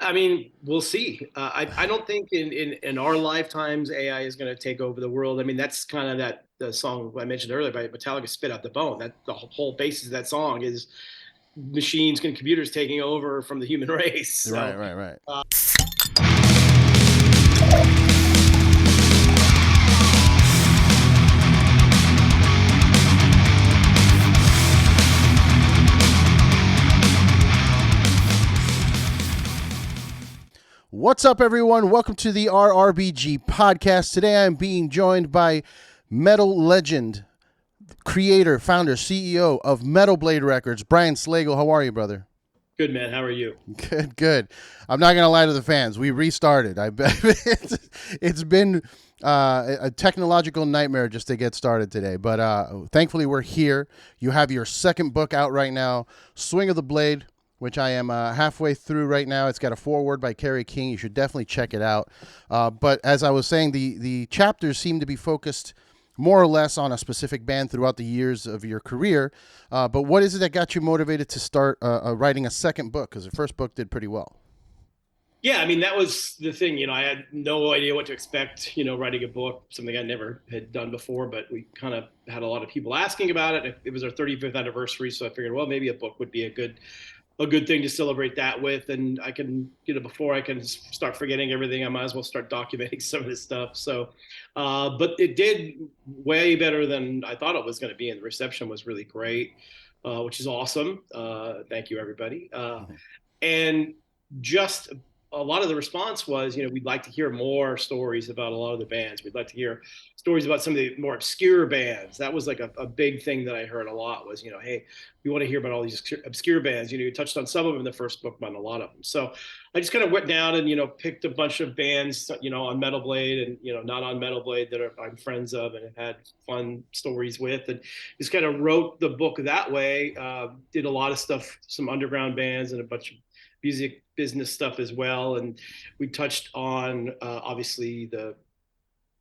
I mean, we'll see. I don't think in our lifetimes AI is going to take over the world. I mean, that's kind of the song I mentioned earlier by Metallica, "Spit Out the Bone." That the whole basis of that song is machines and computers taking over from the human race. Right, So right, right. What's up, everyone? Welcome to the RRBG podcast. Today I'm being joined by metal legend, creator, founder, CEO of Metal Blade Records, Brian Slagel. How are you, brother? good, man. How are you? Good, good. I'm not gonna lie to the fans. We restarted. I bet it's been a technological nightmare just to get started today, but thankfully we're here. You have your second book out right now, Swing of the Blade, which I am halfway through right now. It's got a foreword by Kerry King. You should definitely check it out. But as I was saying, the chapters seem to be focused more or less on a specific band throughout the years of your career. But what is it that got you motivated to start writing a second book? Because the first book did pretty well. Yeah, I mean, that was the thing. I had no idea what to expect. Writing a book, something I never had done before. But we kind of had a lot of people asking about it. It was our 35th anniversary, so I figured, well, maybe a book would be a good thing to celebrate that with. And I can, before I can start forgetting everything, I might as well start documenting some of this stuff. So, but it did way better than I thought it was going to be. And the reception was really great, which is awesome. Thank you, everybody. And just a lot of the response was, we'd like to hear more stories about a lot of the bands. We'd like to hear stories about some of the more obscure bands. That was like a big thing that I heard a lot was, hey, we want to hear about all these obscure bands. You touched on some of them in the first book, but not a lot of them. So I just kind of went down and, picked a bunch of bands, on Metal Blade and, not on Metal Blade that I'm friends of and have had fun stories with, and just kind of wrote the book that way. Did a lot of stuff, some underground bands and a bunch of music business stuff as well. And we touched on obviously the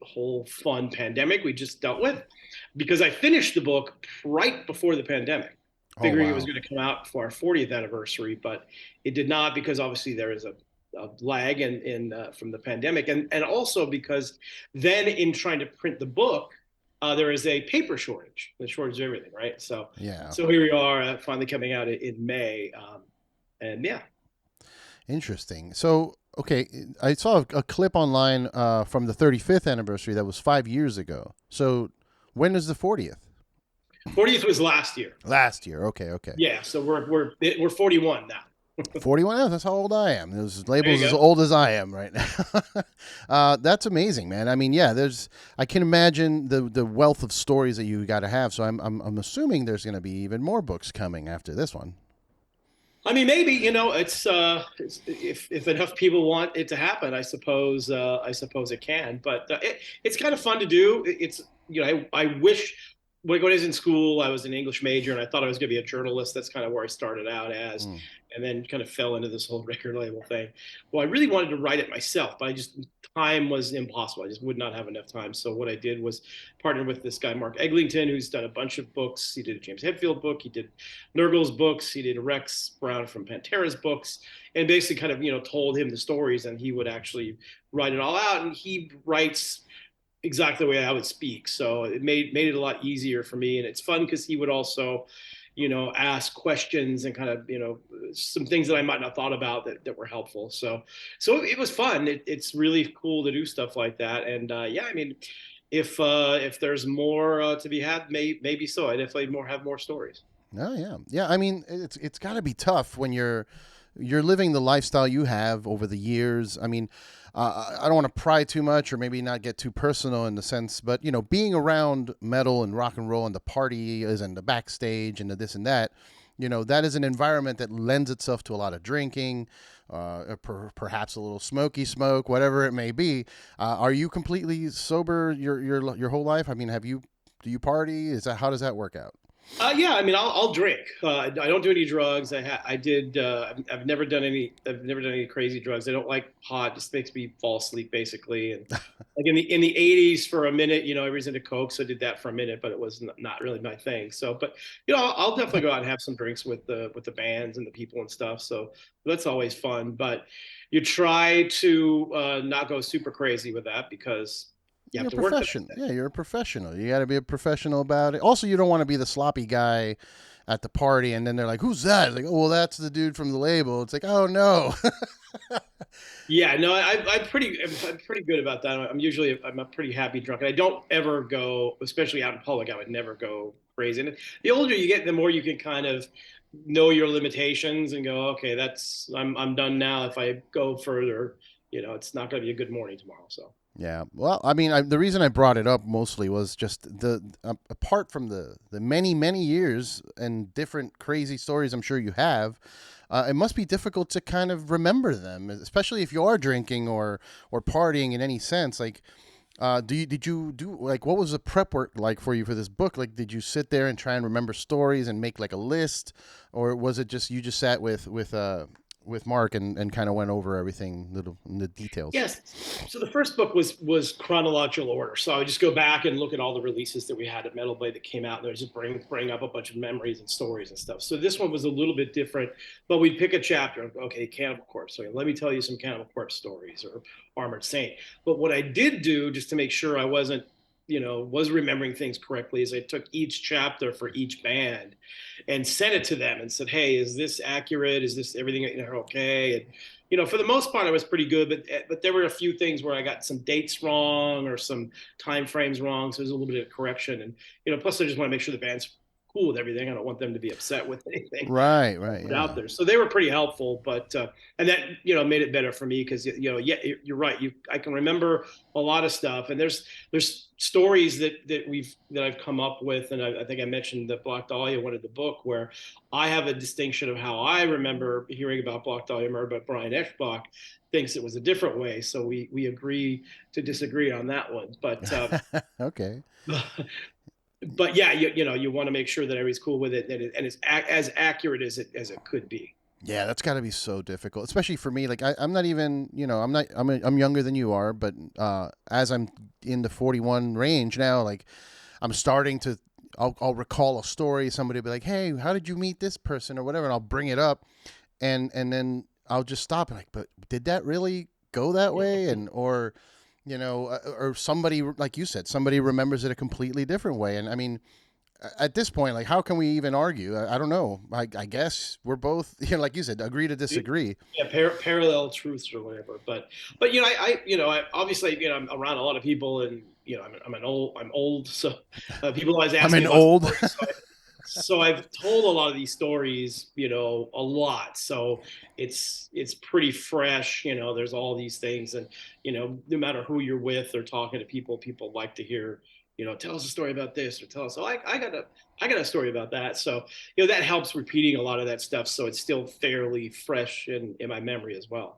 whole fun pandemic we just dealt with, because I finished the book right before the pandemic, Oh, figuring it was wow. going to come out for our 40th anniversary, but it did not, because obviously there is a lag in from the pandemic, and also because then in trying to print the book, there is a paper shortage, the shortage of everything, right? So Yeah. so here we are, finally coming out in May, and yeah. Interesting. So, okay, I saw a clip online from the 35th anniversary that was 5 years ago. So, when is the 40th? 40th was last year. Last year. Okay, okay. Yeah, so we're 41 now. 41. Oh, that's how old I am. There's There you labels as go. old as I am right now. That's amazing, man. I mean, yeah, I can imagine the wealth of stories that you got to have. So I'm assuming there's going to be even more books coming after this one. I mean, maybe it's if enough people want it to happen, I suppose it can. But it's kind of fun to do. It's I wish when I was in school, I was an English major, and I thought I was going to be a journalist. That's kind of where I started out as, Mm. and then kind of fell into this whole record label thing. Well, I really wanted to write it myself, but time was impossible. I just would not have enough time. So what I did was partner with this guy, Mark Eglinton, who's done a bunch of books. He did a James Hetfield book. He did Nurgle's books. He did Rex Brown from Pantera's books, and basically kind of told him the stories, and he would actually write it all out. And he writes exactly the way I would speak, so it made it a lot easier for me. And it's fun because he would also ask questions and kind of some things that I might not have thought about that were helpful. So it was fun. It's really cool to do stuff like that. And yeah, I mean, if there's more to be had, maybe so. I definitely have more stories. Oh yeah, yeah. I mean, it's got to be tough when you're living the lifestyle you have over the years. I mean, I don't want to pry too much or maybe not get too personal in the sense, but being around metal and rock and roll and the parties and the backstage and the this and that, that is an environment that lends itself to a lot of drinking, perhaps a little smoky smoke, whatever it may be. Are you completely sober your whole life? I mean, do you party? How does that work out? Yeah, I mean, I'll drink. I don't do any drugs. I did. I've never done any. I've never done any crazy drugs. I don't like pot. It just makes me fall asleep basically. And like in the '80s, for a minute, I was into coke, so I did that for a minute, but it was not really my thing. So, but I'll definitely go out and have some drinks with the bands and the people and stuff. So that's always fun. But you try to not go super crazy with that because you You're have a to work the professional. Yeah, you're a professional. You got to be a professional about it. Also, you don't want to be the sloppy guy at the party, and then they're like, "Who's that?" It's like, "Oh, well, that's the dude from the label." It's like, "Oh no." Yeah, no, I'm pretty good about that. I'm a pretty happy drunk, and I don't ever go, especially out in public. I would never go crazy. And the older you get, the more you can kind of know your limitations and go, okay, I'm done now. If I go further, it's not going to be a good morning tomorrow. So. Yeah. Well, I mean, the reason I brought it up mostly was just apart from the many years and different crazy stories I'm sure you have. It must be difficult to kind of remember them, especially if you are drinking or partying in any sense. Like, did you do like what was the prep work like for you for this book? Like, did you sit there and try and remember stories and make like a list, or was it just you just sat with Mark and kind of went over everything little the details? Yes. So the first book was chronological order. So I would just go back and look at all the releases that we had at Metal Blade that came out, and just bring up a bunch of memories and stories and stuff. So this one was a little bit different, but we'd pick a chapter. Okay, Cannibal Corpse. So let me tell you some Cannibal Corpse stories, or Armored Saint. But what I did do, just to make sure I wasn't, was remembering things correctly, is I took each chapter for each band and sent it to them and said, hey, is this accurate? Is this everything okay? And for the most part, I was pretty good, but there were a few things where I got some dates wrong or some time frames wrong, so there's a little bit of correction. And plus, I just want to make sure the band's cool with everything. I don't want them to be upset with anything Right, right, put out yeah. there. So they were pretty helpful, but and that made it better for me because yeah, you're right. I can remember a lot of stuff, and there's stories that I've come up with, and I think I mentioned that Black Dahlia wanted the book where I have a distinction of how I remember hearing about Black Dahlia murder, but Brian Eschbach thinks it was a different way. So we agree to disagree on that one, but. Okay. But yeah, you want to make sure that everybody's cool with it, and it's as accurate as it could be. Yeah, that's got to be so difficult, especially for me. Like I'm not even, I'm younger than you are, but as I'm in the 41 range now, like I'm starting to, I'll recall a story. Somebody will be like, "Hey, how did you meet this person?" or whatever, and I'll bring it up, and then I'll just stop and like, "But did that really go that way?" And or somebody like you said, somebody remembers it a completely different way, and I mean at this point, like, how can we even argue? I don't know. I guess we're both, like you said, agree to disagree. Yeah, parallel truths or whatever. But I obviously I'm around a lot of people, and I'm old, so people always I'm ask me an about old. stories. So I've told a lot of these stories, a lot. So it's pretty fresh. There's all these things, and no matter who you're with or talking to people like to hear. Tell us a story about this, or tell us. Oh, I got a story about that. So that helps repeating a lot of that stuff, so it's still fairly fresh in my memory as well.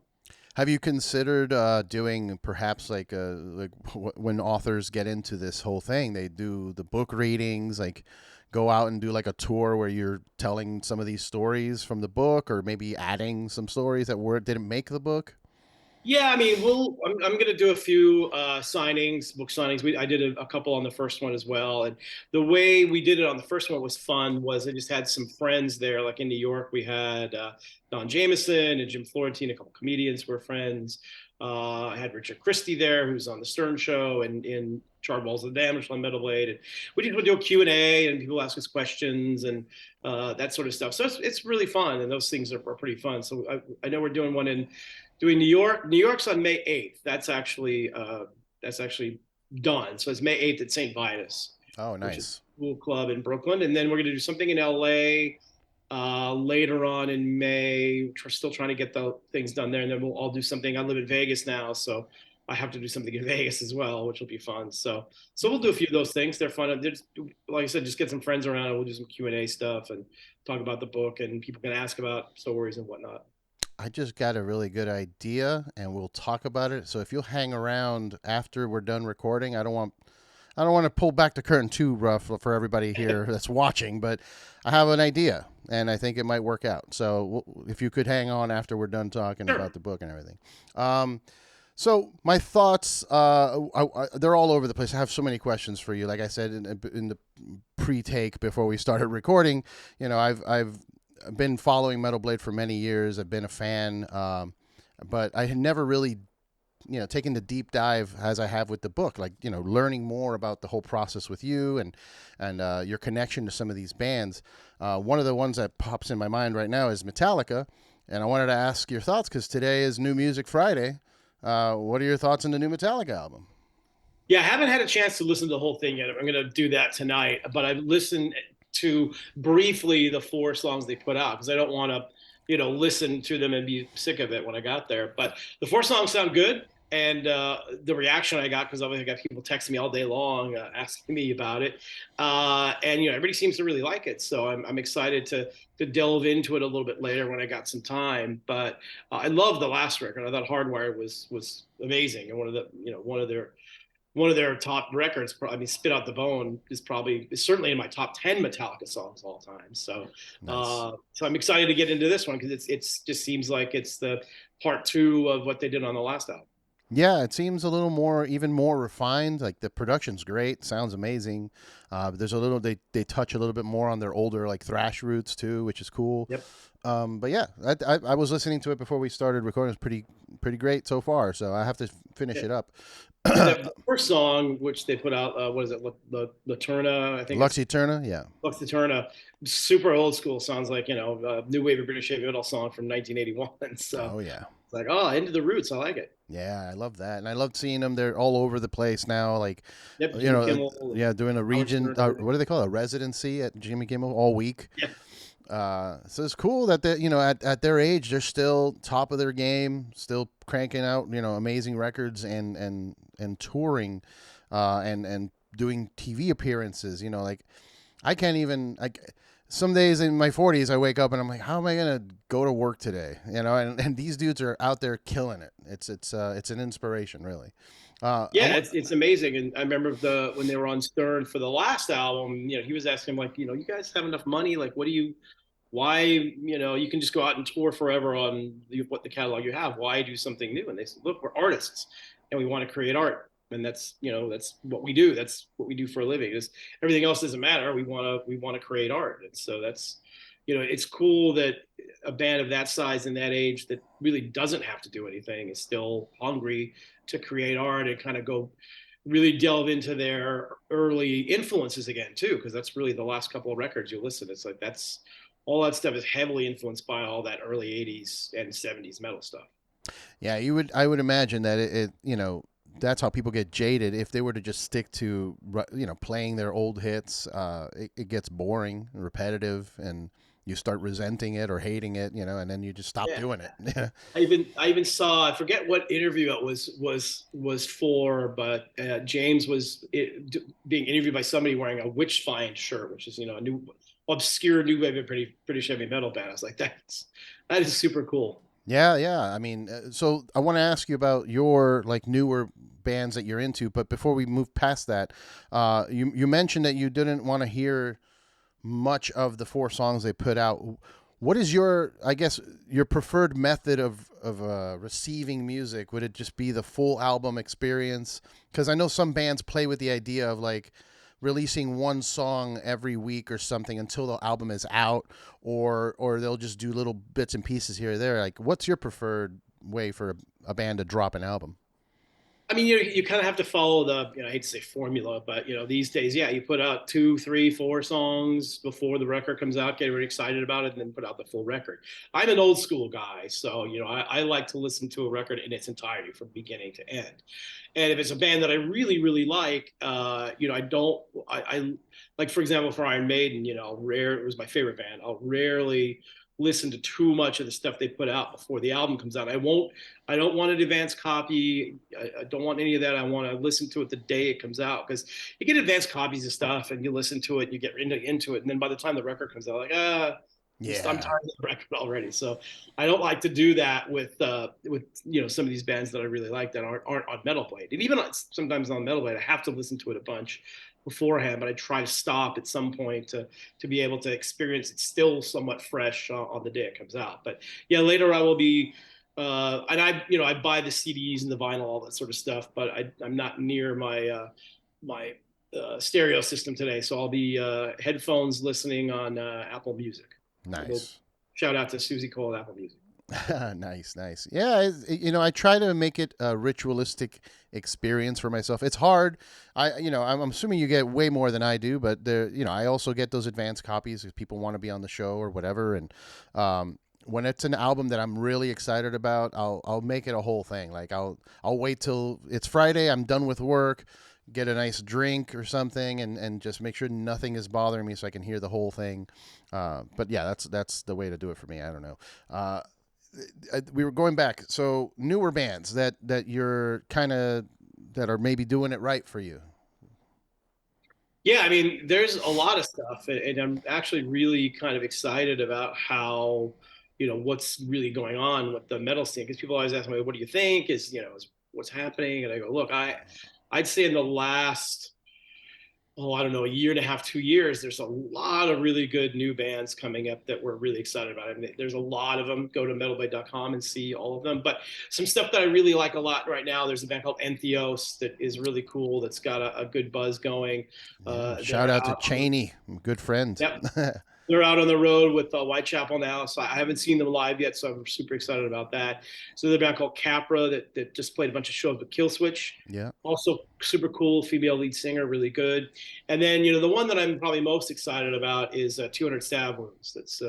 Have you considered doing perhaps when authors get into this whole thing, they do the book readings, like go out and do like a tour where you're telling some of these stories from the book, or maybe adding some stories that didn't make the book? Yeah, I mean, I'm going to do a few book signings. I did a couple on the first one as well. And the way we did it on the first one was fun. Was I just had some friends there, like in New York, we had Don Jameson and Jim Florentine, a couple comedians were friends. I had Richard Christie there, who's on the Stern Show, and in Charred Walls of the Damned on Metal Blade. And we just would do a Q&A, and people ask us questions and that sort of stuff. So it's really fun, and those things are pretty fun. So I know we're doing one in doing New York. New York's on May 8th. That's actually done. So it's May 8th at St. Vitus, Oh, which is nice. a cool club in Brooklyn. And then we're going to do something in LA later on in May. We're still trying to get the things done there. And then we'll all do something. I live in Vegas now, so I have to do something in Vegas as well, which will be fun. So we'll do a few of those things. They're fun. They're just, like I said, just get some friends around and we'll do some Q&A stuff and talk about the book, and people can ask about stories and whatnot. I just got a really good idea, and we'll talk about it. So if you'll hang around after we're done recording, I don't want to pull back the curtain too rough for everybody here that's watching, but I have an idea, and I think it might work out. So if you could hang on after we're done talking Sure. about the book and everything. So my thoughts, they're all over the place. I have so many questions for you. Like I said in the pre-take before we started recording, I've been following Metal Blade for many years. I've been a fan, but I had never really taking the deep dive as I have with the book, like learning more about the whole process with you and your connection to some of these bands. One of the ones that pops in my mind right now is Metallica, and I wanted to ask your thoughts because today is New Music Friday. What are your thoughts on the new Metallica album? Yeah, I haven't had a chance to listen to the whole thing yet. I'm going to do that tonight, but I've listened to briefly the four songs they put out because I don't want to, listen to them and be sick of it when I got there. But the four songs sound good. And the reaction I got, because obviously I got people texting me all day long asking me about it, and everybody seems to really like it. So I'm excited to delve into it a little bit later when I got some time. But I love the last record. I thought Hardwire was amazing, and one of their top records. I mean, Spit Out the Bone is certainly in my top 10 Metallica songs all time. So, Nice. so I'm excited to get into this one because it's just seems like it's the part two of what they did on the last album. Yeah, it seems a little more, even more refined. Like the production's great, sounds amazing. There's a little, they touch a little bit more on their older like thrash roots too, which is cool. Yep. But yeah, I was listening to it before we started recording. It's pretty great so far. So I have to finish Yeah. it up. And the first song, which they put out, what is it? Laterna, I think Lux it's Eterna, yeah. Lux Laterna. Super old school. Sounds like new wave of British heavy metal song from 1981. So Oh yeah. it's like, oh, into the roots. I like it. Yeah, I love that, and I love seeing them. They're all over the place now. Like, Yep. Jimmy Kimmel and yeah, doing a Howard region. Stern and everything. What do they call it? A residency at Jimmy Kimmel all week. Yeah. So it's cool that they, at their age, they're still top of their game, still cranking out, amazing records and touring, and doing TV appearances. Like I can't even like. Some days in my 40s, I wake up and I'm like, how am I gonna go to work today? And these dudes are out there killing it. It's an inspiration, really. Yeah, it's amazing. And I remember when they were on Stern for the last album, he was asking him like, you guys have enough money? Like, why, you can just go out and tour forever on what the catalog you have. Why do something new? And they said, look, we're artists and we want to create art. And that's what we do. That's what we do for a living. Everything else doesn't matter. We want to create art. And so it's cool that a band of that size and that age that really doesn't have to do anything is still hungry to create art and kind of go really delve into their early influences again too, because that's really the last couple of records you listen. It's like that's all that stuff is heavily influenced by all that early 80s and 70s metal stuff. Yeah, I would imagine that that's how people get jaded if they were to just stick to playing their old hits. It gets boring and repetitive, and you start resenting it or hating it, and then you just stop Yeah. doing it. I even saw, I forget what interview it was for, but James was being interviewed by somebody wearing a Witchfind shirt, which is a new obscure new wave of British heavy metal band. I was like, that is super cool. Yeah, yeah. I mean, so I want to ask you about your like newer bands that you're into, but before we move past that, you mentioned that you didn't want to hear much of the four songs they put out. What is I guess, your preferred method of receiving music? Would it just be the full album experience? Because I know some bands play with the idea of like releasing one song every week or something until the album is out, or they'll just do little bits and pieces here or there. Like, what's your preferred way for a band to drop an album? I mean, you kind of have to follow I hate to say formula, but these days, yeah, you put out two, three, four songs before the record comes out, get really excited about it, and then put out the full record. I'm an old school guy, so I like to listen to a record in its entirety from beginning to end. And if it's a band that I really, really like, I don't, I like, for example, for Iron Maiden, it was my favorite band. I'll rarely listen to too much of the stuff they put out before the album comes out. I don't want an advanced copy. I don't want any of that. I want to listen to it the day it comes out, because you get advanced copies of stuff and you listen to it, and you get into it, and then by the time the record comes out, like I'm Yeah. tired of the record already. So I don't like to do that with some of these bands that I really like that aren't on Metal Blade. And even sometimes on Metal Blade, I have to listen to it a bunch beforehand, but I try to stop at some point to be able to experience it still somewhat fresh on the day it comes out. But yeah, later I will be. And I buy the CDs and the vinyl, all that sort of stuff, but I'm not near my stereo system today, so I'll be headphones listening on Apple Music. We'll Nice. shout out to Susie Cole at Apple Music. Nice, nice. Yeah, I try to make it a ritualistic experience for myself. It's hard. I'm assuming you get way more than I do, but I also get those advanced copies if people want to be on the show or whatever. And when it's an album that I'm really excited about, I'll make it a whole thing. Like I'll wait till it's Friday. I'm done with work. Get a nice drink or something, and just make sure nothing is bothering me, so I can hear the whole thing. But yeah, that's the way to do it for me. I don't know. We were going back. So newer bands that you're kind of that are maybe doing it right for you. Yeah, I mean, there's a lot of stuff, and I'm actually really kind of excited about how, what's really going on with the metal scene. Because people always ask me, "What do you think? Is what's happening?" And I go, "Look, I'd say in the last I don't know, a year and a half, 2 years, there's a lot of really good new bands coming up that we're really excited about. I mean, there's a lot of them. Go to metalblade.com and see all of them. But some stuff that I really like a lot right now, there's a band called Entheos that is really cool, that's got a good buzz going. Yeah. Shout They're out to out. Cheney, good friend. Yep. They're out on the road with Whitechapel now, so I haven't seen them live yet, so I'm super excited about that. So there's a band called Capra that just played a bunch of shows with Killswitch. Yeah. Also super cool, female lead singer, really good. And then the one that I'm probably most excited about is 200 Stab Wounds. That's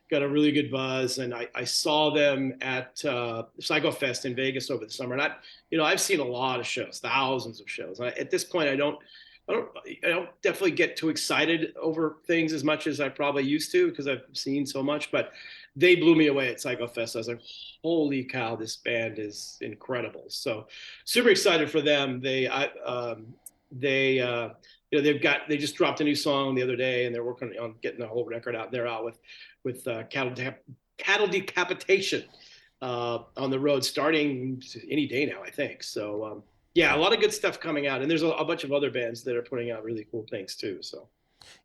got a really good buzz, and I saw them at Psycho Fest in Vegas over the summer, and I've seen a lot of shows, thousands of shows. At this point, I don't definitely get too excited over things as much as I probably used to because I've seen so much, but they blew me away at Psycho Fest. I was like, holy cow, this band is incredible. So super excited for them. They just dropped a new song the other day, and they're working on getting the whole record out. They're out with cattle decapitation on the road starting any day now, I think. So yeah, a lot of good stuff coming out, and there's a bunch of other bands that are putting out really cool things too. So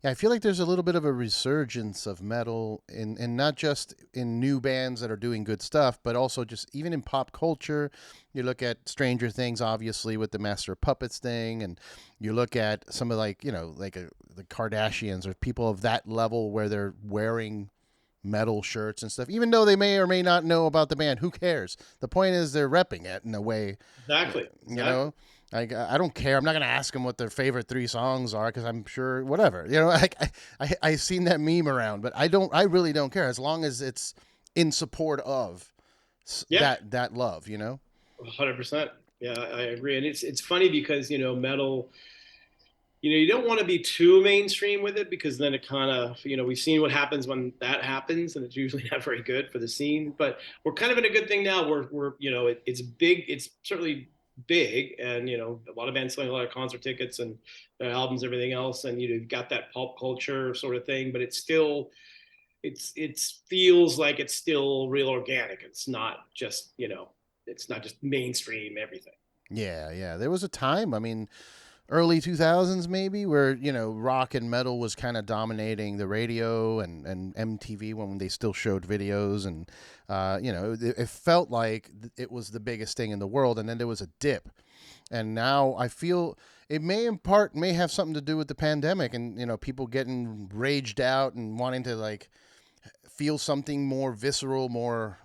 Yeah, I feel like there's a little bit of a resurgence of metal in not just in new bands that are doing good stuff, but also just even in pop culture. You look at Stranger Things, obviously, with the Master of Puppets thing, and you look at some of the Kardashians or people of that level where they're wearing metal shirts and stuff, even though they may or may not know about the band. Who cares? The point is they're repping it in a way, exactly. you know. I don't care. I'm not gonna ask them what their favorite 3 songs are because I'm sure whatever. Like I've seen that meme around, but I don't. I really don't care as long as it's in support of Yeah, that love. 100%. Yeah, I agree. And it's funny because metal, you don't want to be too mainstream with it because then it kind of, we've seen what happens when that happens, and it's usually not very good for the scene. But we're kind of in a good thing now. We're it's big. It's certainly big, and a lot of bands selling a lot of concert tickets and their albums, everything else, and you've got that pulp culture sort of thing. But it's still, it feels like it's still real organic. It's not just mainstream everything. Yeah, yeah. There was a time. I mean, early 2000s maybe where rock and metal was kind of dominating the radio and MTV when they still showed videos, and it felt like it was the biggest thing in the world, and then there was a dip, and now I feel it may in part may have something to do with the pandemic and people getting raged out and wanting to like feel something more visceral, more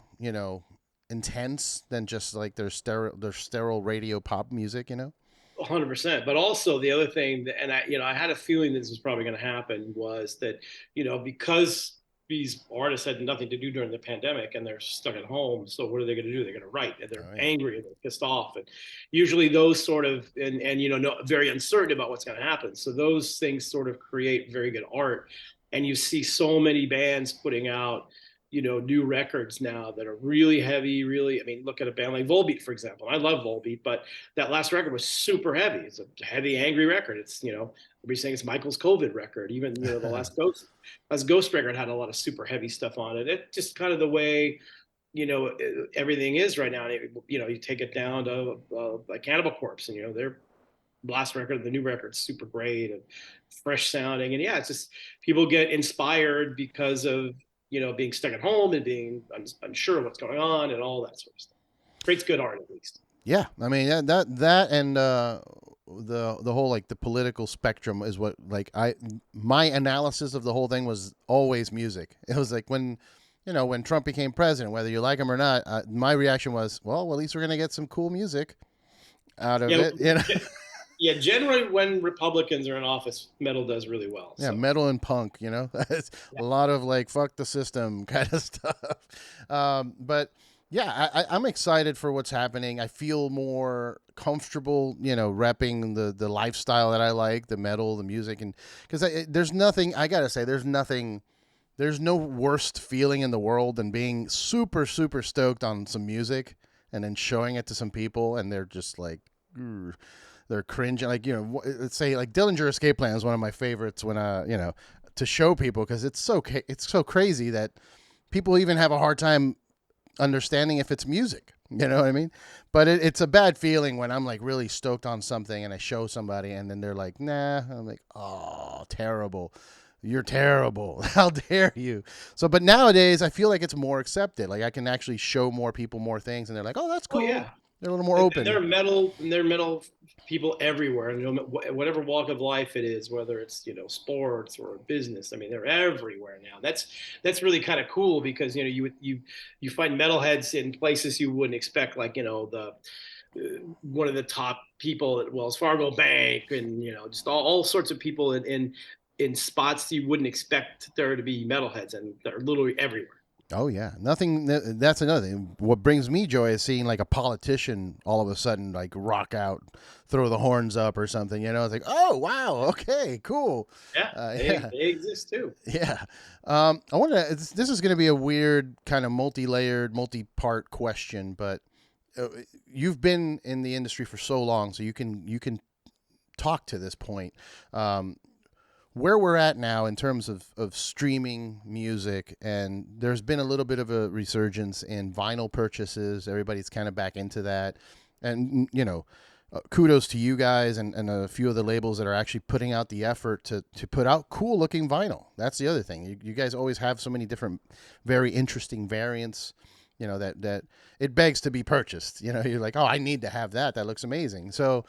intense than just like their sterile radio pop music. 100%. But also the other thing that, and I had a feeling this was probably going to happen, was that, because these artists had nothing to do during the pandemic and they're stuck at home. So what are they going to do? They're going to write, and they're Oh yeah. angry and they're pissed off. And usually those sort of, and very uncertain about what's going to happen. So those things sort of create very good art. And you see so many bands putting out, new records now that are really heavy, really, I mean, look at a band like Volbeat, for example. I love Volbeat, but that last record was super heavy. It's a heavy, angry record. It's, everybody's saying it's Michael's COVID record. Even, the last Ghost record had a lot of super heavy stuff on it. It just kind of the way, everything is right now. And you take it down to like Cannibal Corpse, and, their last record, the new record's super great and fresh sounding. And yeah, it's just people get inspired because of, being stuck at home and being unsure of what's going on and all that sort of stuff. Creates good art, at least. Yeah, I mean that and the whole like the political spectrum is what like my analysis of the whole thing was always music. It was like when Trump became president, whether you like him or not, my reaction was, well, at least we're gonna get some cool music out of Yeah, it. yeah. Generally, when Republicans are in office, metal does really well. Yeah, So. metal and punk, it's a lot of like fuck the system kind of stuff. But yeah, I'm excited for what's happening. I feel more comfortable, repping the lifestyle that I like, the metal, the music, and because there's nothing, I gotta say, there's no worst feeling in the world than being super super stoked on some music and then showing it to some people and they're just like. "Grr." They're cringing, like let's say like Dillinger Escape Plan is one of my favorites when to show people because it's so crazy that people even have a hard time understanding if it's music. You know what I mean? But it's a bad feeling when I'm like really stoked on something and I show somebody and then they're like, nah. I'm like, oh, terrible. You're terrible. How dare you? So, but nowadays I feel like it's more accepted. Like I can actually show more people more things and they're like, oh, that's Oh cool. yeah. They're a little more And open. there are metal people everywhere, and whatever walk of life it is, whether it's sports or business. I mean, they're everywhere now. That's really kind of cool because you find metalheads in places you wouldn't expect, like the one of the top people at Wells Fargo Bank, and just all sorts of people in spots you wouldn't expect there to be metalheads, and they're literally everywhere. Oh yeah, nothing. That's another thing. What brings me joy is seeing like a politician all of a sudden like rock out, throw the horns up or something. It's like, oh wow, okay, cool. Yeah, they exist too. Yeah. I want to. This is going to be a weird kind of multi-layered, multi-part question, but you've been in the industry for so long, so you can talk to this point. Where we're at now in terms of streaming music, and there's been a little bit of a resurgence in vinyl purchases. Everybody's kind of back into that. And, kudos to you guys and a few of the labels that are actually putting out the effort to put out cool looking vinyl. That's the other thing. You guys always have so many different, very interesting variants, that it begs to be purchased. You're like, oh, I need to have that. That looks amazing. So,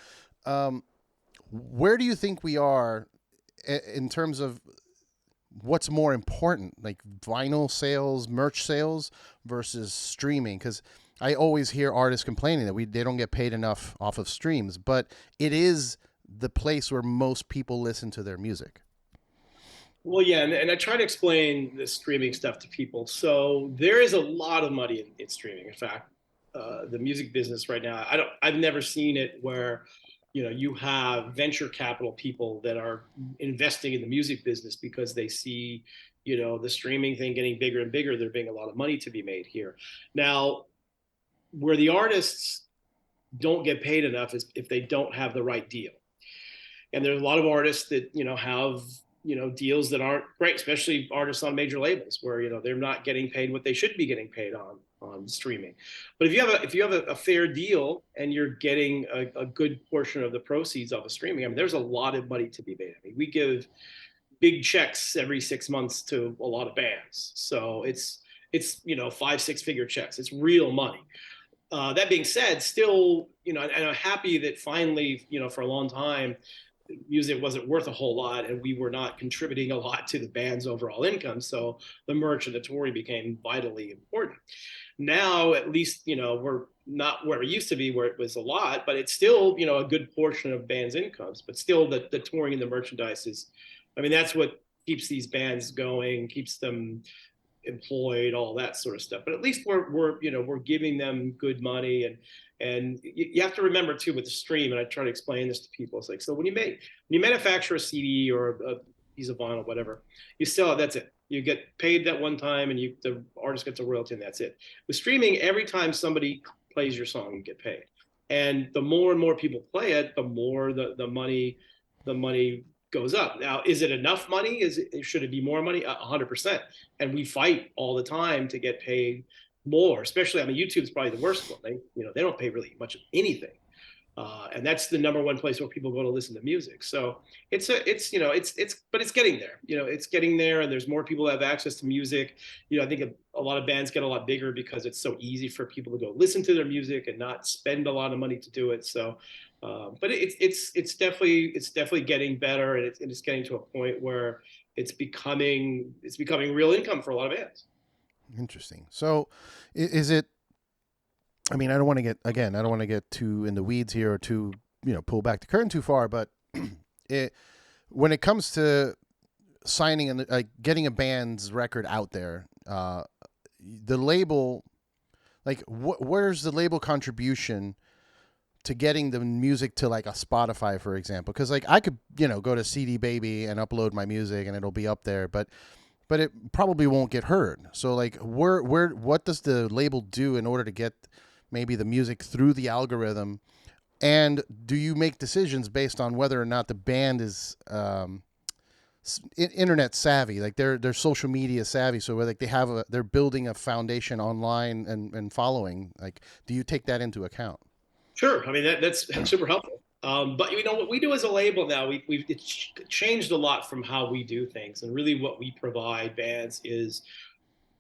where do you think we are in terms of what's more important, like vinyl sales, merch sales versus streaming? Because I always hear artists complaining that they don't get paid enough off of streams, but it is the place where most people listen to their music. Well, yeah, and I try to explain the streaming stuff to people. So there is a lot of money in streaming. In fact, the music business right now, I've never seen it where you have venture capital people that are investing in the music business because they see the streaming thing getting bigger and bigger. There being a lot of money to be made here. Now, where the artists don't get paid enough is if they don't have the right deal. And there's a lot of artists that have deals that aren't great, especially artists on major labels where they're not getting paid what they should be getting paid on streaming. But if you have a fair deal and you're getting a good portion of the proceeds off of streaming, I mean, there's a lot of money to be made. I mean, we give big checks every 6 months to a lot of bands, so it's 5 6 figure checks. It's real money. That being said, still, and I'm happy that finally, for a long time, music wasn't worth a whole lot and we were not contributing a lot to the band's overall income. So the merch and the touring became vitally important. Now, at least, we're not where it used to be, where it was a lot, but it's still, a good portion of bands' incomes. But still, the touring and the merchandise is, I mean, that's what keeps these bands going, keeps them employed, all that sort of stuff. But at least we're giving them good money. And you have to remember too with the stream, and I try to explain this to people. It's like, so when you manufacture a CD or a piece of vinyl, whatever, you sell it, that's it. You get paid that one time, and the artist gets a royalty, and that's it. With streaming, every time somebody plays your song, you get paid. And the more and more people play it, the more the money goes up. Now, is it enough money? Should it be more money? 100%. And we fight all the time to get paid more. Especially, I mean, YouTube's probably the worst one. They don't pay really much of anything. And that's the number one place where people go to listen to music. So but it's getting there. It's getting there, and there's more people that have access to music. I think a lot of bands get a lot bigger because it's so easy for people to go listen to their music and not spend a lot of money to do it. So, but it's definitely getting better, and it's getting to a point where it's becoming real income for a lot of bands. Interesting. So, is it? I mean, I don't want to get again. I don't want to get too in the weeds here or too pull back the curtain too far. But when it comes to signing and getting a band's record out there, the label, where's the label contribution to getting the music to like a Spotify, for example? Because I could go to CD Baby and upload my music and it'll be up there, but it probably won't get heard. So what does the label do in order to get maybe the music through the algorithm? And do you make decisions based on whether or not the band is internet savvy, like they're social media savvy, so they're building a foundation online and following? Like, do you take that into account? Sure. I mean, that's super helpful. But what we do as a label now, it's changed a lot from how we do things, and really what we provide bands is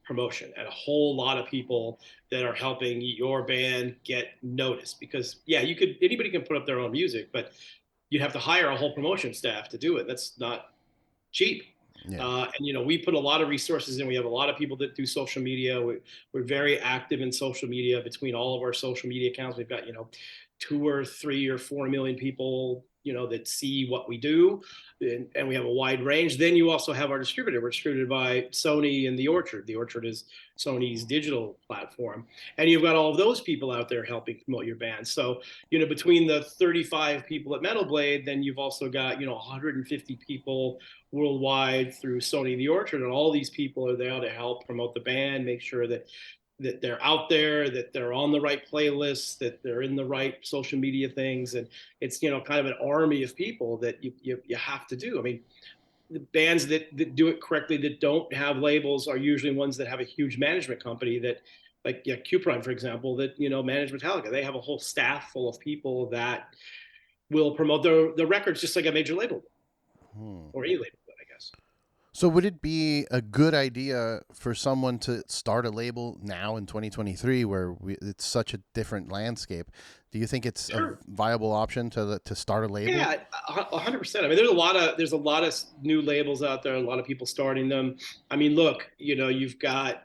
promotion and a whole lot of people that are helping your band get noticed. Because anybody can put up their own music, but you'd have to hire a whole promotion staff to do it. That's not cheap. Yeah. And we put a lot of resources in. We have a lot of people that do social media. We're very active in social media. Between all of our social media accounts, we've got 2 or 3 or 4 million people that see what we do, and we have a wide range. Then you also have our distributor. We're distributed by Sony and The Orchard. The Orchard is Sony's digital platform, and you've got all of those people out there helping promote your band. So between the 35 people at Metal Blade, then you've also got 150 people worldwide through Sony and The Orchard, and all these people are there to help promote the band, make sure that they're out there, that they're on the right playlists, that they're in the right social media things. And it's kind of an army of people that you have to do. I mean, the bands that do it correctly, that don't have labels, are usually ones that have a huge management company that, like Q-Prime, for example, that manage Metallica. They have a whole staff full of people that will promote the records just like a major label or any label, I guess. So would it be a good idea for someone to start a label now in 2023, where it's such a different landscape? Do you think it's Sure. a viable option to start a label? Yeah, 100%. I mean, there's a lot of new labels out there. A lot of people starting them. I mean, look, you've got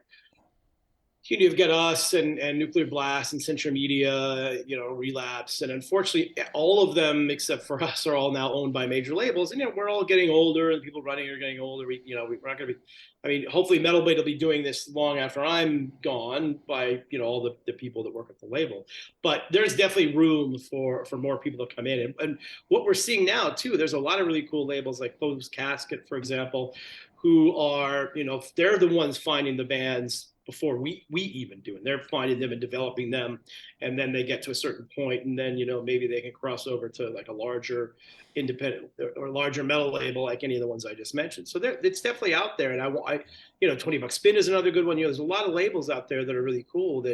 us and Nuclear Blast and Central Media, Relapse, and unfortunately, all of them except for us are all now owned by major labels. And we're all getting older, and people running are getting older. We're not going to be. I mean, hopefully, Metal Blade will be doing this long after I'm gone by all the people that work at the label. But there's definitely room for more people to come in. And what we're seeing now too, there's a lot of really cool labels like Closed Casket, for example, who are they're the ones finding the bands before we even do, and they're finding them and developing them, and then they get to a certain point, and then maybe they can cross over to like a larger independent or larger metal label like any of the ones I just mentioned. So it's definitely out there, and I 20 Buck Spin is another good one. There's a lot of labels out there that are really cool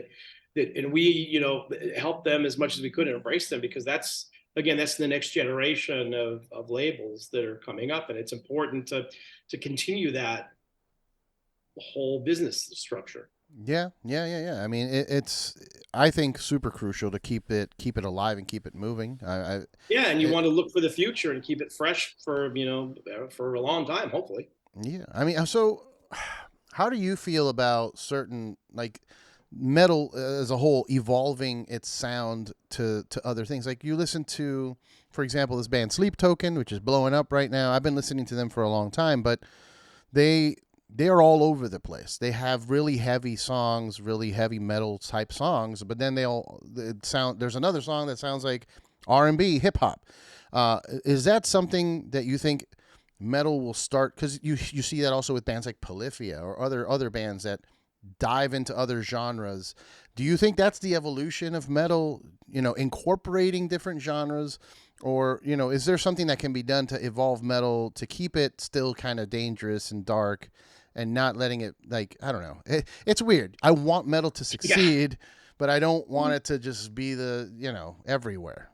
and we help them as much as we could and embrace them, because that's the next generation of labels that are coming up, and it's important to continue that whole business structure. Yeah. I mean, it's I think super crucial to keep it alive and keep it moving. Yeah, and you want to look for the future and keep it fresh for for a long time, hopefully. Yeah, I mean, so how do you feel about certain metal as a whole evolving its sound to other things? Like, you listen to, for example, this band Sleep Token, which is blowing up right now. I've been listening to them for a long time, but they are all over the place. They have really heavy songs, really heavy metal type songs, but then there's another song that sounds like R&B, hip hop. Is that something that you think metal will start, because you see that also with bands like Polyphia or other bands that dive into other genres. Do you think that's the evolution of metal, incorporating different genres? Or, is there something that can be done to evolve metal to keep it still kind of dangerous and dark and not letting it, like, I don't know. It's weird. I want metal to Yeah. succeed, but I don't want it to just be everywhere.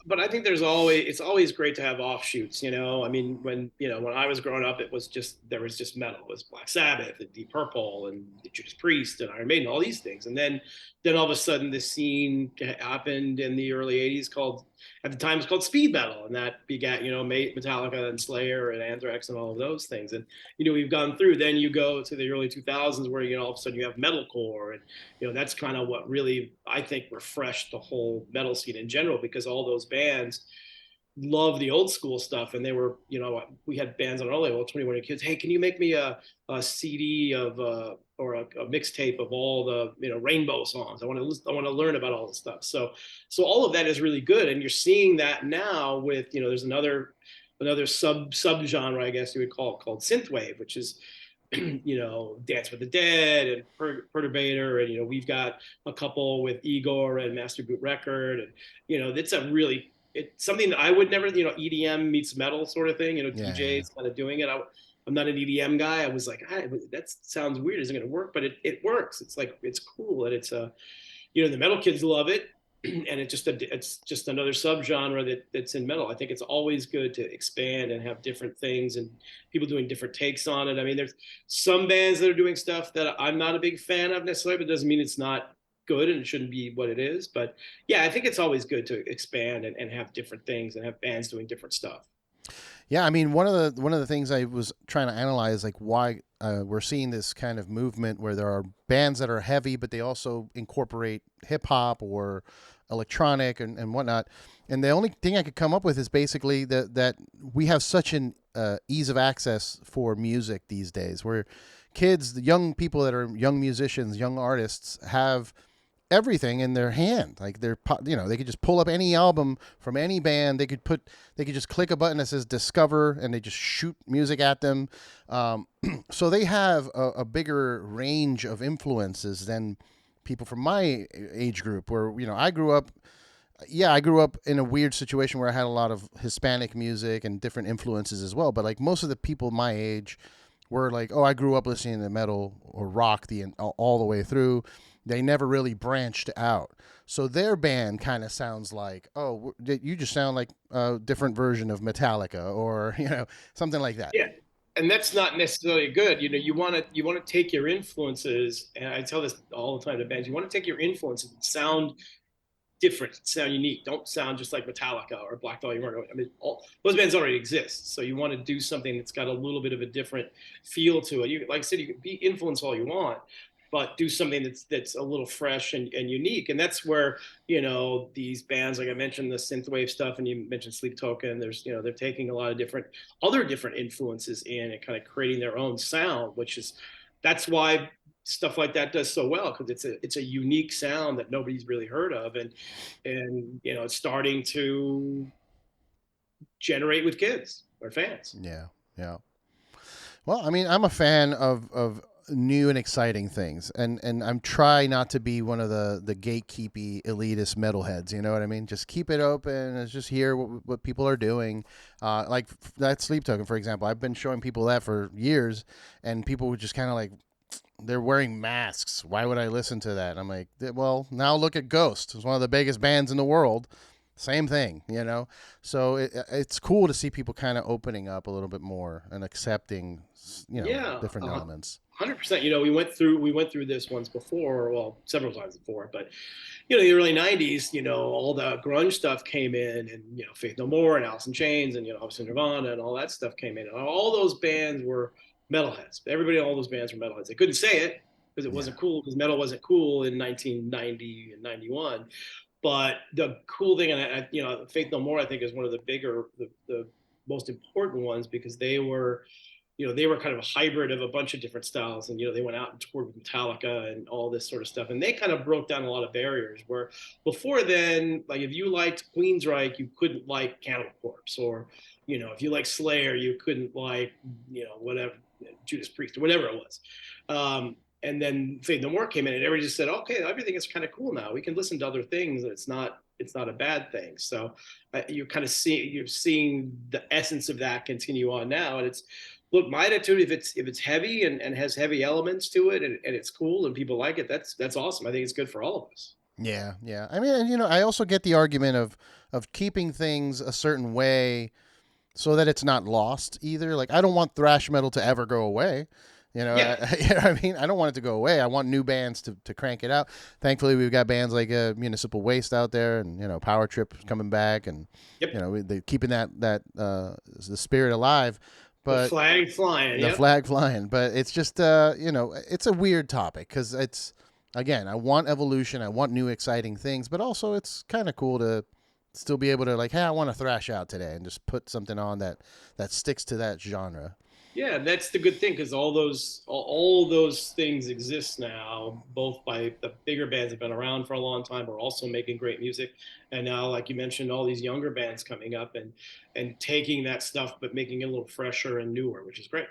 But I think it's always great to have offshoots, you know. I mean, when I was growing up, there was just metal. It was Black Sabbath and Deep Purple and Judas Priest and Iron Maiden, all these things. And then all of a sudden this scene happened in the early 80s called, at the time it was called speed metal, and that begat, Metallica and Slayer and Anthrax and all of those things. And we've gone through, then you go to the early 2000s where all of a sudden you have metalcore, and that's kind of what really, I think, refreshed the whole metal scene in general, because all those bands love the old school stuff. And they were, we had bands on our label, 21 Kids. Hey, can you make me a CD of or a mixtape of all the Rainbow songs? I want to learn about all this stuff. So all of that is really good, and you're seeing that now with there's another sub genre, I guess you would call it, called synthwave, which is Dance with the Dead and Perturbator, and we've got a couple with Igor and Master Boot Record, and it's something that I would never, EDM meets metal sort of thing, Yeah, yeah. DJs kind of doing it. I'm not an EDM guy. I was like, that sounds weird. Isn't going to work, but it works. It's like, it's cool, and it's the metal kids love it, and it's just another subgenre that's in metal. I think it's always good to expand and have different things and people doing different takes on it. I mean, there's some bands that are doing stuff that I'm not a big fan of necessarily, but it doesn't mean it's not good and it shouldn't be what it is. But yeah, I think it's always good to expand and have different things and have bands doing different stuff. Yeah, I mean, one of the things I was trying to analyze, like, why we're seeing this kind of movement where there are bands that are heavy, but they also incorporate hip hop or electronic and whatnot. And the only thing I could come up with is basically that we have such an ease of access for music these days, where kids, the young people that are young musicians, young artists, have everything in their hand. Like, they could just pull up any album from any band. They could just click a button that says discover, and they just shoot music at them. So they have a bigger range of influences than people from my age group, where I grew up. Yeah, I grew up in a weird situation where I had a lot of Hispanic music and different influences as well. But like most of the people my age were like, oh, I grew up listening to metal or rock all the way through. They never really branched out. So their band kind of sounds like, oh, you just sound like a different version of Metallica, or something like that. Yeah. And that's not necessarily good. You want to take your influences, and I tell this all the time to bands. You want to take your influences and sound different, sound unique. Don't sound just like Metallica or Black Dahlia Murder. I mean, those bands already exist. So you want to do something that's got a little bit of a different feel to it. Like I said, you can be influenced all you want, but do something that's a little fresh and unique. And that's where these bands, like I mentioned, the synthwave stuff, and you mentioned Sleep Token. There's they're taking a lot of different influences in and kind of creating their own sound, that's why stuff like that does so well, because it's a unique sound that nobody's really heard of, and it's starting to generate with kids or fans. Yeah, yeah. Well, I mean, I'm a fan of new and exciting things, and I'm try not to be one of the gatekeepy elitist metalheads. You know what I mean? Just keep it open and just hear what people are doing. Like that Sleep Token, for example. I've been showing people that for years, and people would just kind of like, they're wearing masks. Why would I listen to that? I'm like, well, now look at Ghost. It's one of the biggest bands in the world. Same thing. So it's cool to see people kind of opening up a little bit more and accepting, Yeah, different elements. 100%. We went through this once before, well, several times before, but the early 90s, all the grunge stuff came in, and Faith No More and Alice in Chains, and obviously Nirvana and all that stuff came in, and all those bands were metalheads. Everybody in all those bands were metalheads. They couldn't say it because it Yeah. wasn't cool, because metal wasn't cool in 1990 and 91. But the cool thing, and Faith No More, I think, is one of the bigger, the most important ones, because they were they were kind of a hybrid of a bunch of different styles. And, they went out and toured with Metallica and all this sort of stuff. And they kind of broke down a lot of barriers where before then, like if you liked Queensryche, you couldn't like Cannibal Corpse, or, if you like Slayer, you couldn't like, whatever, Judas Priest or whatever it was. And then Faith No More came in, and everybody just said, okay, everything is kind of cool now. We can listen to other things. And it's not a bad thing. So you're seeing the essence of that continue on now. And look, my attitude, if it's heavy and has heavy elements to it, and it's cool and people like it, that's awesome. I think it's good for all of us. Yeah, yeah. I mean, I also get the argument of keeping things a certain way so that it's not lost either. Like, I don't want thrash metal to ever go away. Yeah. I mean, I don't want it to go away. I want new bands to crank it out. Thankfully, we've got bands like Municipal Waste out there, and Power Trip coming back, and Yep. they're keeping that the spirit alive. But the flag flying. the Yep. flag flying. But it's just it's a weird topic because it's, again, I want evolution, I want new exciting things, but also it's kind of cool to still be able to, like, hey, I want to thrash out today and just put something on that sticks to that genre. Yeah, that's the good thing, because all those things exist now, both by the bigger bands that have been around for a long time, are also making great music, and now, like you mentioned, all these younger bands coming up and taking that stuff but making it a little fresher and newer, which is great.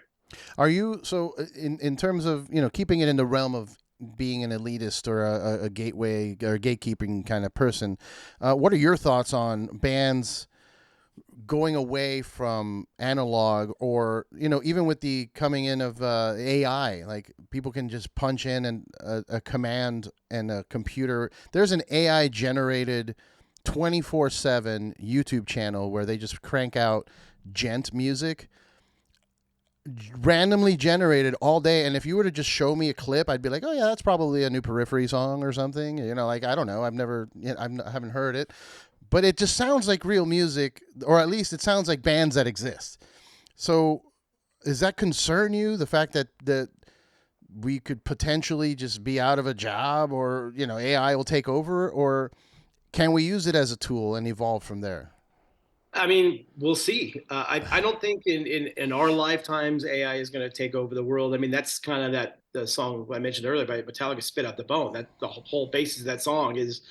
Are you, so in terms of keeping it in the realm of being an elitist or a gateway or gatekeeping kind of person? What are your thoughts on bands going away from analog, or even with the coming in of AI? Like, people can just punch in and a command and a computer. There's an AI generated 24/7 YouTube channel where they just crank out gent music, randomly generated all day. And if you were to just show me a clip, I'd be like, oh yeah, that's probably a New Periphery song or something. Like, I don't know, I haven't heard it, but it just sounds like real music, or at least it sounds like bands that exist. So does that concern you, the fact that we could potentially just be out of a job, or AI will take over, or can we use it as a tool and evolve from there? I mean, we'll see. I don't think in our lifetimes AI is going to take over the world. I mean, that's kind of the song I mentioned earlier by Metallica, "Spit Out the Bone." That the whole basis of that song is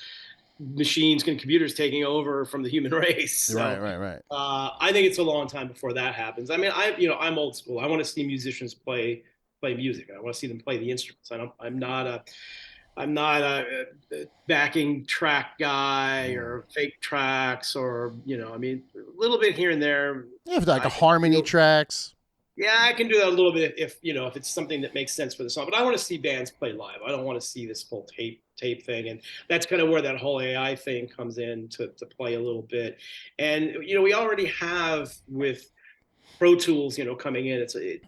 machines and computers taking over from the human race. Right, So right, right. I think it's a long time before that happens. I mean, I'm old school. I want to see musicians play music. I want to see them play the instruments. I'm not a backing track guy Mm. or fake tracks, or I mean, a little bit here and there. Yeah, like a I can harmony do, tracks. yeah, I can do that a little bit if it's something that makes sense for the song. But I want to see bands play live. I don't want to see this full tape thing, and that's kind of where that whole AI thing comes in to play a little bit. And we already have with Pro Tools, coming in.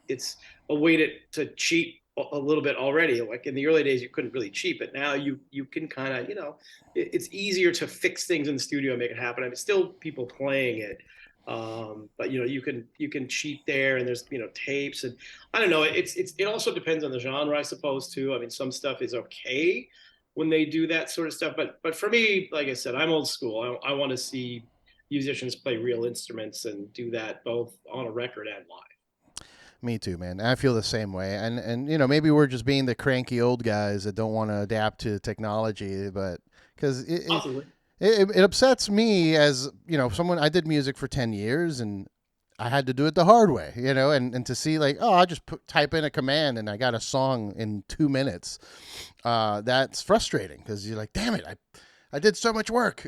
It's a way to cheat a little bit already. Like in the early days, you couldn't really cheat, but now you can kind of, it's easier to fix things in the studio and make it happen. I mean, still people playing it, but you can cheat there, and there's tapes, and I don't know. It also depends on the genre, I suppose, too. I mean, some stuff is okay when they do that sort of stuff, but for me, like I said, I'm old school. I want to see musicians play real instruments and do that both on a record and live. Me too, man. I feel the same way. And maybe we're just being the cranky old guys that don't want to adapt to technology, but because Possibly. it upsets me as, someone. I did music for 10 years, and I had to do it the hard way, and to see, like, oh, I just type in a command and I got a song in 2 minutes. That's frustrating because you're like, damn it, I did so much work.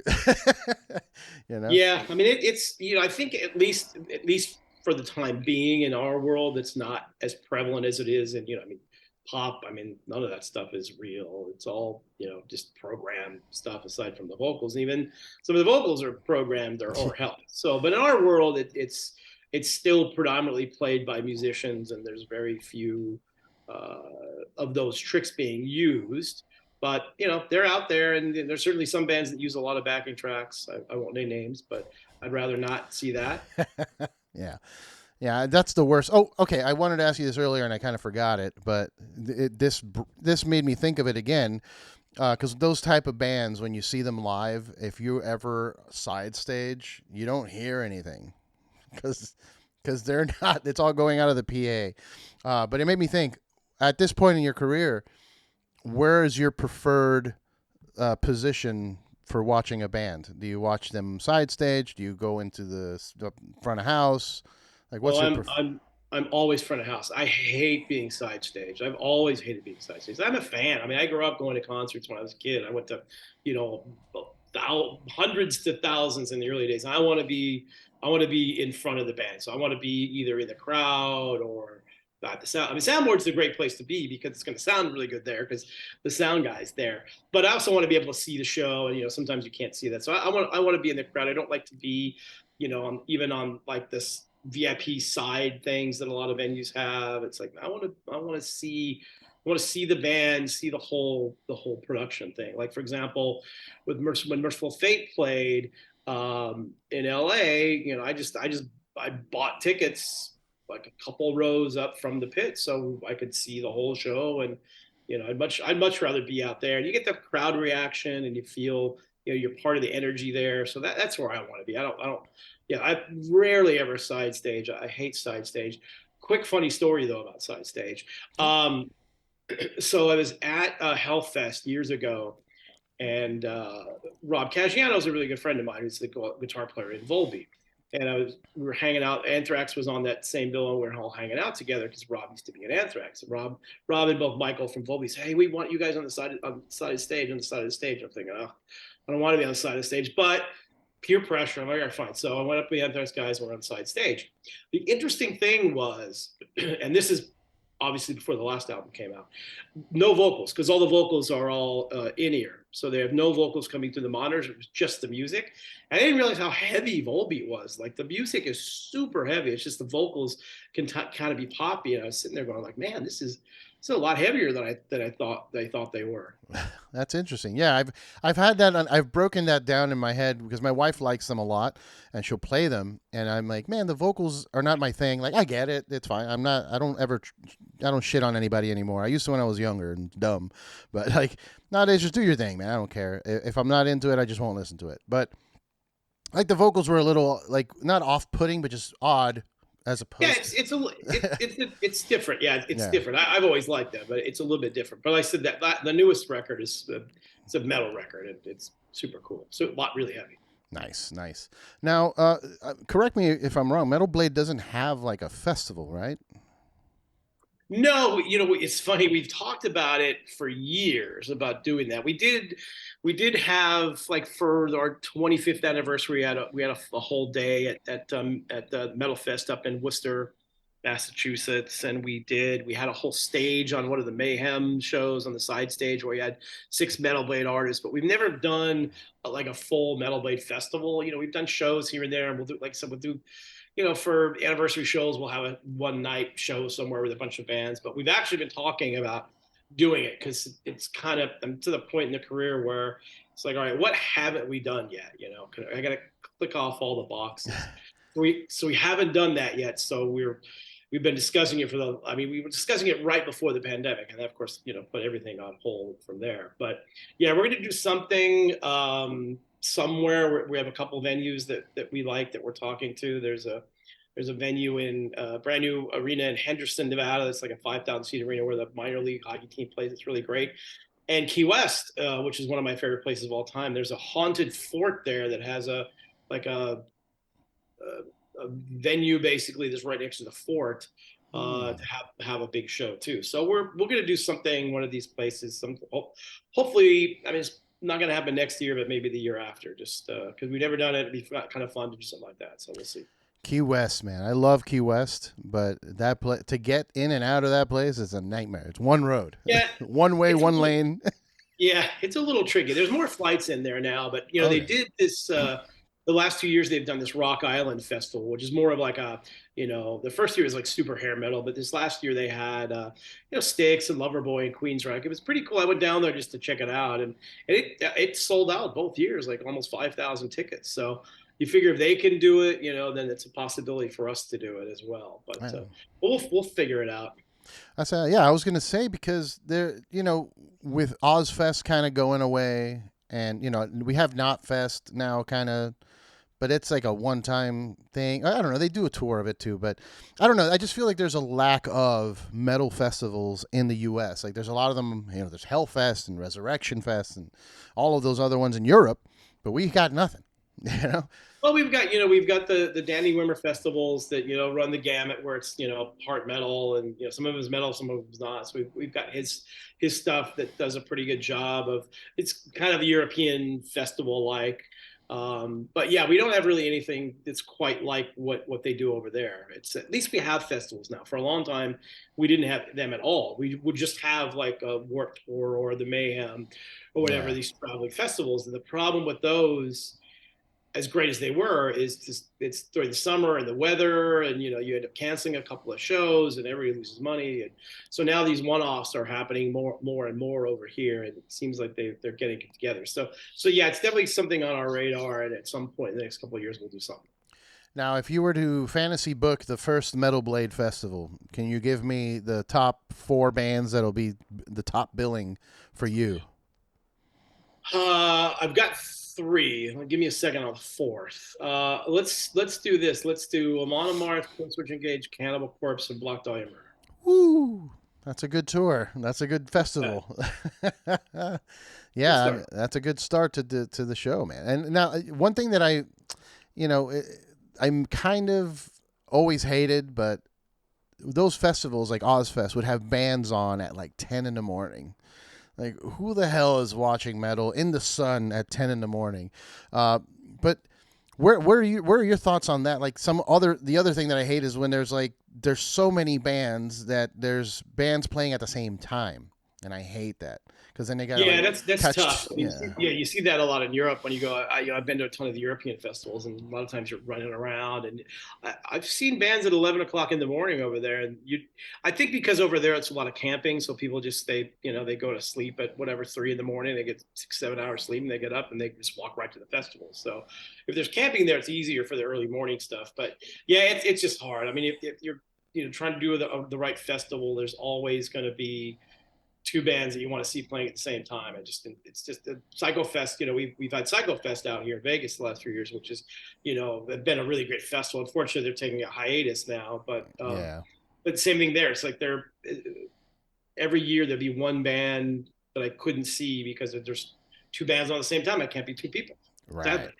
you know? Yeah, I mean it's I think at least for the time being in our world, it's not as prevalent as it is. And I mean, pop. I mean, none of that stuff is real. It's all just programmed stuff, aside from the vocals. Even some of the vocals are programmed or helped. So, but in our world, it's still predominantly played by musicians, and there's very few uh, of those tricks being used. But they're out there, and there's certainly some bands that use a lot of backing tracks. I won't name names, but I'd rather not see that. Yeah. Yeah, that's the worst. Oh, okay. I wanted to ask you this earlier, and I kind of forgot it, but this made me think of it again. Because those type of bands, when you see them live, if you ever side stage, you don't hear anything because because they're not. It's all going out of the PA. But it made me think. At this point in your career, where is your preferred position for watching a band? Do you watch them side stage? Do you go into the front of house? Like, Oh, what's your I'm always front of house. I hate being side stage. I've always hated being side stage. I'm a fan. I mean, I grew up going to concerts when I was a kid. I went to, you know, hundreds to thousands in the early days. I want to be in front of the band. So I want to be either in the crowd or at the sound. I mean, soundboard's a great place to be because it's going to sound really good there because the sound guy's there. But I also want to be able to see the show, and sometimes you can't see that. So I want to be in the crowd. I don't like to be, even on like this VIP side things that a lot of venues have. It's like I want to see the band, see the whole production thing. Like for example, when Merciful Fate played in LA, I bought tickets like a couple rows up from the pit so I could see the whole show. And I'd much rather be out there, and you get the crowd reaction and you feel you're part of the energy there. So that's where I want to be. I don't yeah, I rarely ever side stage. I hate side stage. Quick funny story though about side stage. Um, so I was at a Hellfest years ago, and Rob Caggiano is a really good friend of mine, who's the guitar player in Volbeat. And we were hanging out. Anthrax was on that same bill, and we were all hanging out together because Rob used to be in Anthrax. And Rob and both Michael from Volbeat said, "Hey, we want you guys on the side of the stage, on the side of the stage." I'm thinking, oh, I don't want to be on the side of the stage, but peer pressure. I'm like, all right, fine. So I went up with the Anthrax guys, and we're on the side stage. The interesting thing was, and this is obviously before the last album came out, no vocals, because all the vocals are all in ear. So they have no vocals coming through the monitors. It was just the music. And I didn't realize how heavy Volbeat was. Like the music is super heavy. It's just the vocals can kind of be poppy. And I was sitting there going like, man, this is a lot heavier than I thought they were. That's interesting. Yeah, I've had that. I've broken that down in my head because my wife likes them a lot, and she'll play them, and I'm like, man, the vocals are not my thing. Like, I get it, it's fine. I'm not. I don't shit on anybody anymore. I used to when I was younger and dumb, but like nowadays, just do your thing, man. I don't care if I'm not into it. I just won't listen to it. But like the vocals were a little like not off-putting, but just odd as Yeah, opposed. it's different. Yeah, it's Yeah. different. I've always liked that, but it's a little bit different. But like I said, that the newest record it's a metal record. It's super cool. So a lot really heavy. Nice, nice. Now, correct me if I'm wrong. Metal Blade doesn't have like a festival, right? No, it's funny. We've talked about it for years about doing that. We did have like for our 25th anniversary, we had a whole day at the Metal Fest up in Worcester, Massachusetts, and we had a whole stage on one of the Mayhem shows on the side stage where we had 6 Metal Blade artists. But we've never done like a full Metal Blade festival. We've done shows here and there, and we'll do like I said, we'll do for anniversary shows, we'll have a one night show somewhere with a bunch of bands. But we've actually been talking about doing it because it's kind of, I'm to the point in the career where it's like, all right, what haven't we done yet? I got to click off all the boxes. So we haven't done that yet. So we've been discussing it we were discussing it right before the pandemic, and that, of course, put everything on hold from there. But yeah, we're going to do something somewhere. We have a couple venues that we like that we're talking to. There's a venue in a brand new arena in Henderson, Nevada. That's like a 5,000 seat arena where the minor league hockey team plays. It's really great. And Key West, which is one of my favorite places of all time. There's a haunted fort there that has like a venue basically that's right next to the fort to have a big show too. So we're going to do something one of these places. Hopefully, I mean, it's not going to happen next year, but maybe the year after. Just because we've never done it, it'd be kind of fun to do something like that. So we'll see. Key West, man. I love Key West, but to get in and out of that place is a nightmare. It's one road, Yeah, one way, one lane. yeah, it's a little tricky. There's more flights in there now, but they Okay. did this. The last 2 years they've done this Rock Island Festival, which is more of like the first year was like super hair metal, but this last year they had Styx and Loverboy and Queensryche. It was pretty cool. I went down there just to check it out, and it sold out both years, like almost 5,000 tickets. So you figure if they can do it, then it's a possibility for us to do it as well. But we'll figure it out. I said, yeah, I was gonna say because there, with Ozfest kind of going away, and we have Knotfest now kind of but it's like a one-time thing. I don't know. They do a tour of it too, but I don't know. I just feel like there's a lack of metal festivals in the U.S. Like there's a lot of them. There's Hellfest and Resurrection Fest and all of those other ones in Europe, but we got nothing. You know. Well, we've got the Danny Wimmer festivals that run the gamut where it's part metal and some of it is metal, some of it is not. So we've got his stuff that does a pretty good job of it's kind of a European festival like. But yeah, we don't have really anything that's quite like what they do over there. It's at least we have festivals now. For a long time, we didn't have them at all. We would just have like a Warped Tour or the Mayhem or whatever Yeah. these traveling festivals. And the problem with those, as great as they were, is just it's during the summer and the weather, and you end up canceling a couple of shows, and everybody loses money. And so now these one-offs are happening more and more over here, and it seems like they're getting it together. So yeah, it's definitely something on our radar, and at some point in the next couple of years, we'll do something. Now, if you were to fantasy book the first Metal Blade Festival, can you give me the top 4 bands that'll be the top billing for you? I've got three. Give me a second on the fourth. Let's do this. Let's do Amon Amarth, Killswitch Engage, Cannibal Corpse, and Block Dahlia Murder. Woo! That's a good tour. That's a good Yeah, festival. good Yeah, start. that's a good start to the show, man. And now, one thing that you know, I'm kind of always hated, but those festivals like Ozfest would have bands on at like 10 in the morning. Like, who the hell is watching metal in the sun at 10 in the morning? But where are your thoughts on that? Like the other thing that I hate is when there's so many bands that there's bands playing at the same time, and I hate that because then they gotta Yeah, like that's catch. tough. I mean, Yeah, yeah, you see that a lot in Europe when you go. I've been to a ton of the European festivals, and a lot of times you're running around. And I've seen bands at 11 o'clock in the morning over there. And I think because over there it's a lot of camping, so people just stay. They go to sleep at whatever 3 in the morning. They get 6, 7 hours sleep, and they get up and they just walk right to the festival. So if there's camping there, it's easier for the early morning stuff. But yeah, it's just hard. I mean, if you're trying to do the right festival, there's always going to be two bands that you want to see playing at the same time. It's just a Psycho Fest. We've had Psycho Fest out here in Vegas the last few years, which is been a really great festival. Unfortunately, they're taking a hiatus now, yeah, but same thing there. It's like they're every year there'd be one band that I couldn't see because if there's two bands on the same time. It can't be two people. right. Sadly.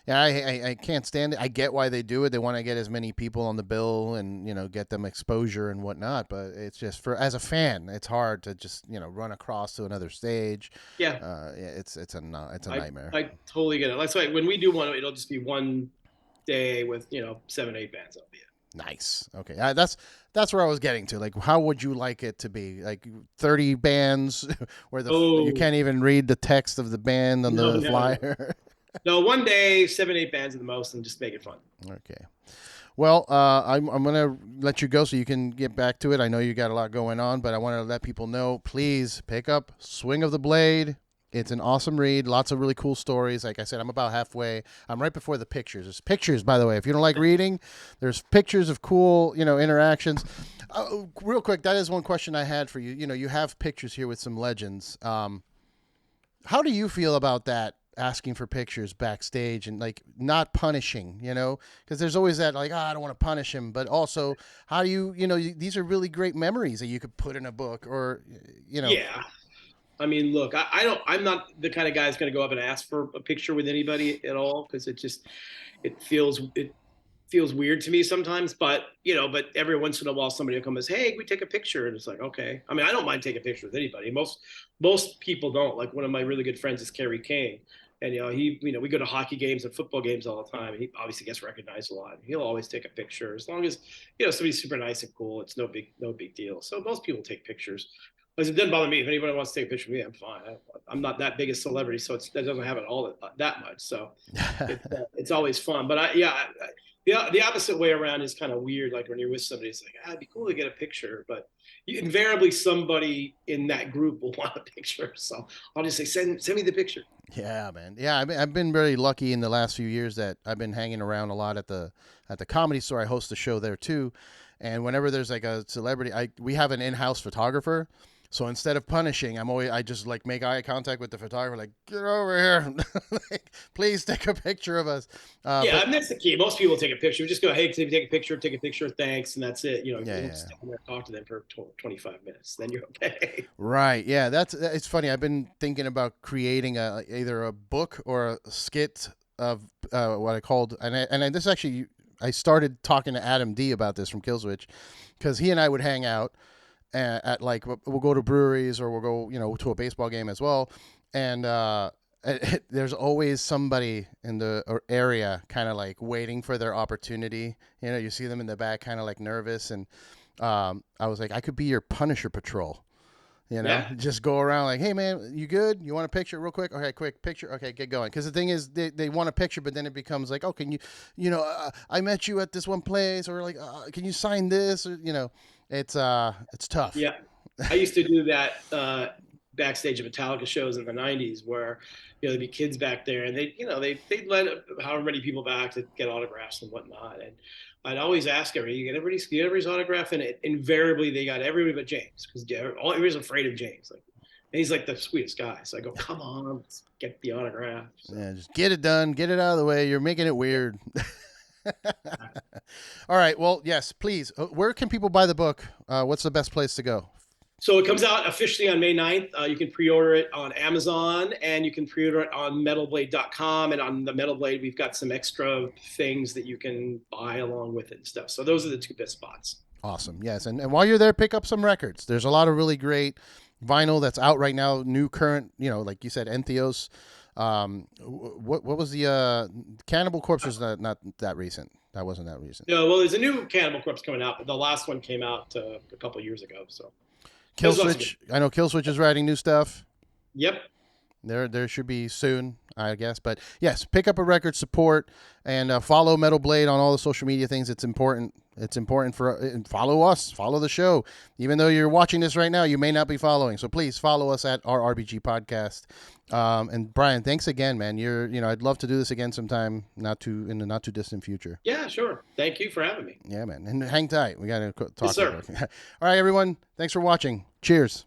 Yeah, I can't stand it. I get why they do it. They want to get as many people on the bill and get them exposure and whatnot. But it's just as a fan, it's hard to just run across to another stage. Yeah, Yeah, it's a I nightmare. I totally get it. That's why when we do one, it'll just be one day with 7, 8 bands. That'll be it. Nice. Okay, that's where I was getting to. Like, how would you like it to be? Like 30 bands where you Oh can't even read the text of the band on no, the no. flyer. No, one day, 7, 8 bands at the most, and just make it fun. Okay. Well, I'm gonna let you go so you can get back to it. I know you got a lot going on, but I want to let people know. Please pick up Swing of the Blade. It's an awesome read. Lots of really cool stories. Like I said, I'm about halfway. I'm right before the pictures. There's pictures, by the way. If you don't like reading, there's pictures of cool, interactions. Real quick, that is one question I had for you. You have pictures here with some legends. How do you feel about that? Asking for pictures backstage and like not punishing, because there's always that like, I don't want to punish him, but also how do these are really great memories that you could put in a book or, Yeah. I mean, look, I'm not the kind of guy that's going to go up and ask for a picture with anybody at all because it feels weird to me sometimes. But every once in a while somebody will come and say, hey, can we take a picture? And it's like, okay. I mean, I don't mind taking a picture with anybody. Most people don't. Like one of my really good friends is Kerry King. And we go to hockey games and football games all the time. And he obviously gets recognized a lot. He'll always take a picture as long as somebody's super nice and cool. It's no big deal. So most people take pictures. Because it doesn't bother me. If anybody wants to take a picture of me, I'm fine. I'm not that big a celebrity, so that doesn't happen all that much. So it's always fun. But the opposite way around is kind of weird. Like when you're with somebody, it's like, it'd be cool to get a picture, but invariably somebody in that group will want a picture. So I'll just say, send me the picture. Yeah, man. Yeah, I've been very lucky in the last few years that I've been hanging around a lot at the Comedy Store. I host a show there too, and whenever there's like a celebrity, we have an in-house photographer. So instead of punishing, I just like make eye contact with the photographer, like, get over here, like, please take a picture of us. Yeah, But and that's the key. Most people take a picture. We just go, hey, can you take a picture, thanks, and that's it. You know, yeah, you don't yeah. stand there and talk to them for 25 minutes. Then you're okay. Right. Yeah, it's funny. I've been thinking about creating either a book or a skit of what I called, this actually, I started talking to Adam D about this from Killswitch, because he and I would hang out at like, we'll go to breweries or we'll go, to a baseball game as well, and there's always somebody in the area kind of like waiting for their opportunity. You see them in the back, kind of like nervous, and I was like, I could be your Punisher patrol. Yeah. Just go around like, hey man, you good? You want a picture real quick? Okay, quick picture. Okay, get going. Because the thing is, they want a picture, but then it becomes like, oh, can you, I met you at this one place, or like, can you sign this? Or it's tough. Yeah. I used to do that backstage at Metallica shows in the 90s where, there'd be kids back there and they'd let however many people back to get autographs and whatnot. And I'd always ask everybody, you get everybody's autograph? And invariably they got everybody but James, because everybody's afraid of James. Like, and he's like the sweetest guy. So I go, come on, let's get the autograph. So. Yeah, just get it done. Get it out of the way. You're making it weird. All right. Well, yes, please. Where can people buy the book? What's the best place to go? So it comes out officially on May 9th. You can pre-order it on Amazon, and you can pre-order it on metalblade.com. And on the Metal Blade, we've got some extra things that you can buy along with it and stuff. So those are the two best spots. Awesome. Yes. And while you're there, pick up some records. There's a lot of really great vinyl that's out right now. New current, like you said, Entheos. What was the Cannibal Corpse? Was not that recent. That wasn't that recent. No, well, there's a new Cannibal Corpse coming out, but the last one came out a couple of years ago. So Killswitch. I know Killswitch is writing new stuff. Yep. There should be soon, I guess. But yes, pick up a record, support, and follow Metal Blade on all the social media things. It's important. It's important and follow us, follow the show. Even though you're watching this right now, you may not be following. So please follow us at our RBG podcast. And Brian, thanks again, man. I'd love to do this again sometime, in the not too distant future. Yeah, sure. Thank you for having me. Yeah, man. And hang tight. We got to talk. Yes, sir. All right, everyone. Thanks for watching. Cheers.